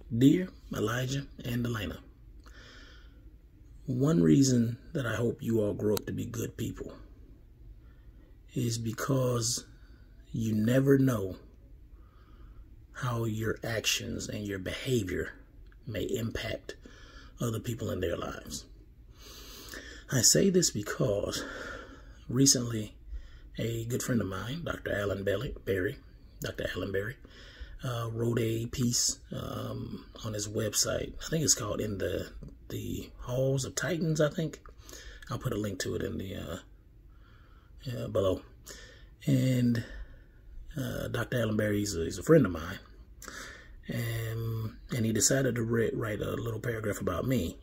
Dear Elijah and Elaina, one reason that I hope you all grow up to be good people is because you never know how your actions and your behavior may impact other people in their lives. I say this because recently a good friend of mine, Dr. Alan Berry, wrote a piece on his website. I think it's called In the Halls of Titans, I think. I'll put a link to it in the below. And Dr. Alan Berry, he's a friend of mine. And he decided to write a little paragraph about me,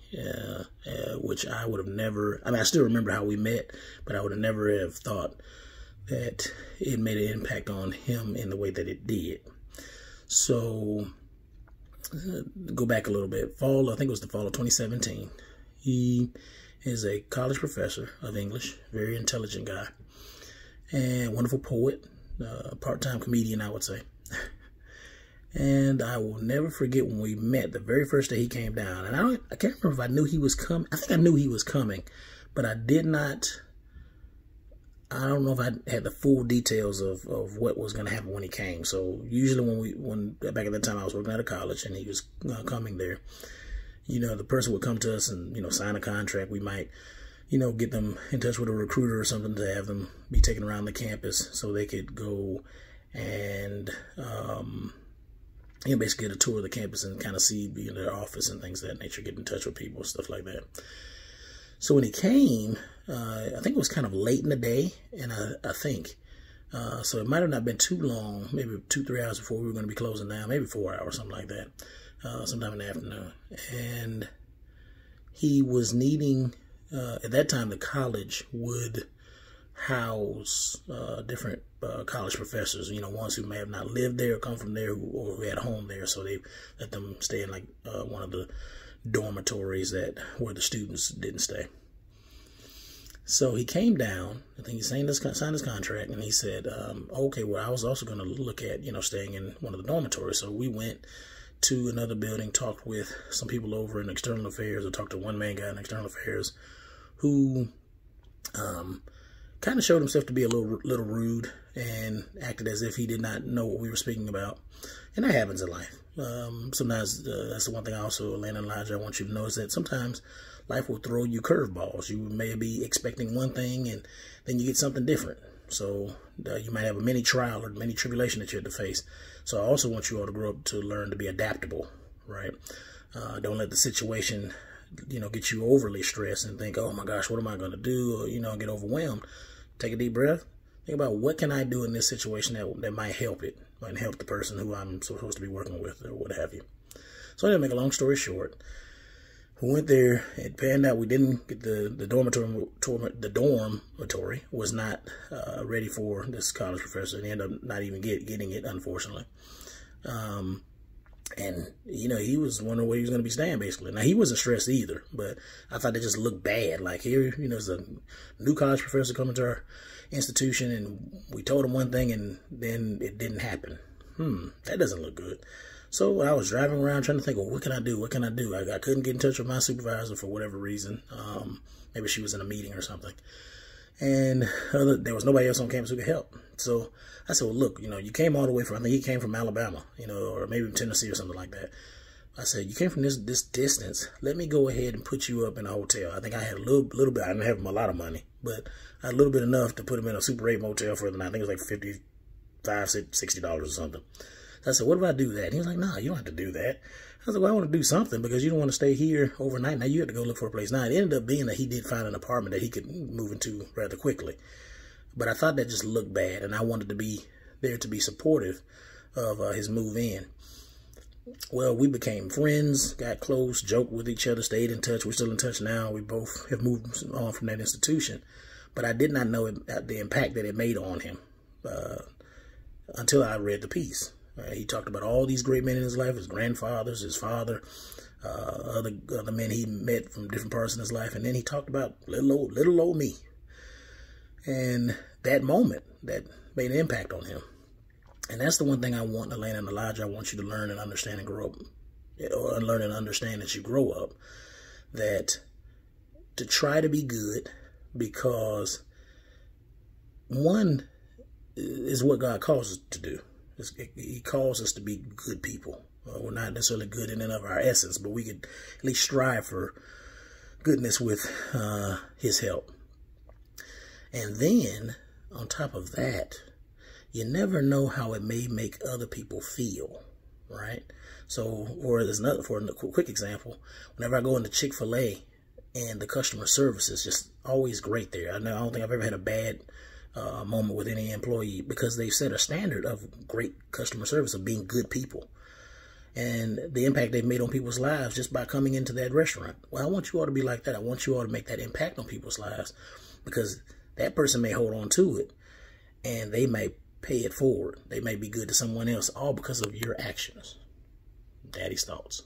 which I would have never, I still remember how we met, but I would have never have thought that it made an impact on him in the way that it did. So, go back a little bit. I think it was the fall of 2017. He is a college professor of English, very intelligent guy, and wonderful poet, part-time comedian, I would say. And I will never forget when we met the very first day he came down. And I can't remember if I knew he was coming. I think I knew he was coming, but I don't know if I had the full details of what was going to happen when he came. So usually when back at that time I was working at a college and he was coming there, the person would come to us and, sign a contract. We might, get them in touch with a recruiter or something to have them be taken around the campus so they could go and, basically get a tour of the campus and kind of be in their office and things of that nature, get in touch with people, stuff like that. So when he came, I think it was kind of late in the day, and I think, so it might have not been too long, maybe 2-3 hours before we were going to be closing down, maybe 4 hours, something like that, sometime in the afternoon. And he was needing, at that time, the college would house different college professors, ones who may have not lived there or come from there or who had a home there, so they let them stay in like one of the dormitories where the students didn't stay. So he came down, I think he signed his contract, and he said, okay, well, I was also going to look at, staying in one of the dormitories. So we went to another building, talked with some people over in external affairs, or talked to one man guy in external affairs who kind of showed himself to be a little rude and acted as if he did not know what we were speaking about. And that happens in life. Sometimes that's the one thing also, Elaina and Elijah, I want you to know is that sometimes life will throw you curveballs. You may be expecting one thing and then you get something different. So you might have a mini trial or mini tribulation that you have to face. So I also want you all to grow up to learn to be adaptable, right? Don't let the situation, get you overly stressed and think, oh my gosh, what am I going to do? Or, get overwhelmed. Take a deep breath. Think about what can I do in this situation that might help it, might help the person who I'm supposed to be working with or what have you. So anyway, to make a long story short, we went there. It panned out. We didn't get the dormitory was not ready for this college professor, and he ended up not even getting it, unfortunately. And, he was wondering where he was going to be staying, basically. Now, he wasn't stressed either, but I thought it just looked bad. Like, here, there's a new college professor coming to our institution, and we told him one thing, and then it didn't happen. That doesn't look good. So I was driving around trying to think, well, what can I do? What can I do? I couldn't get in touch with my supervisor for whatever reason. Maybe she was in a meeting or something. And there was nobody else on campus who could help. So I said, well, look, you came all the way from, I think he came from Alabama, or maybe Tennessee or something like that. I said, you came from this distance. Let me go ahead and put you up in a hotel. I think I had a little bit, I didn't have a lot of money, but I had a little bit enough to put him in a Super 8 motel for the night. I think it was like $55, $60 or something. So I said, what if I do that? And he was like, no, you don't have to do that. I was like, well, I want to do something because you don't want to stay here overnight. Now you have to go look for a place. Now it ended up being that he did find an apartment that he could move into rather quickly. But I thought that just looked bad, and I wanted to be there to be supportive of his move in. Well, we became friends, got close, joked with each other, stayed in touch. We're still in touch now. We both have moved on from that institution. But I did not know the impact that it made on him until I read the piece. He talked about all these great men in his life, his grandfathers, his father, other men he met from different parts in his life. And then he talked about little old me. And that moment, that made an impact on him. And that's the one thing I want, Elaina and Elijah, I want you to learn and understand and grow up or learn and understand as you grow up, that to try to be good, because one is what God calls us to do. He calls us to be good people. We're not necessarily good in and of our essence, but we could at least strive for goodness with his help. And then, on top of that, you never know how it may make other people feel, right? So, or there's another, for a quick example, whenever I go into Chick-fil-A and the customer service is just always great there. I don't think I've ever had a bad moment with any employee, because they've set a standard of great customer service, of being good people, and the impact they've made on people's lives just by coming into that restaurant. Well, I want you all to be like that. I want you all to make that impact on people's lives, because that person may hold on to it and they may pay it forward. They may be good to someone else, all because of your actions. Daddy's thoughts.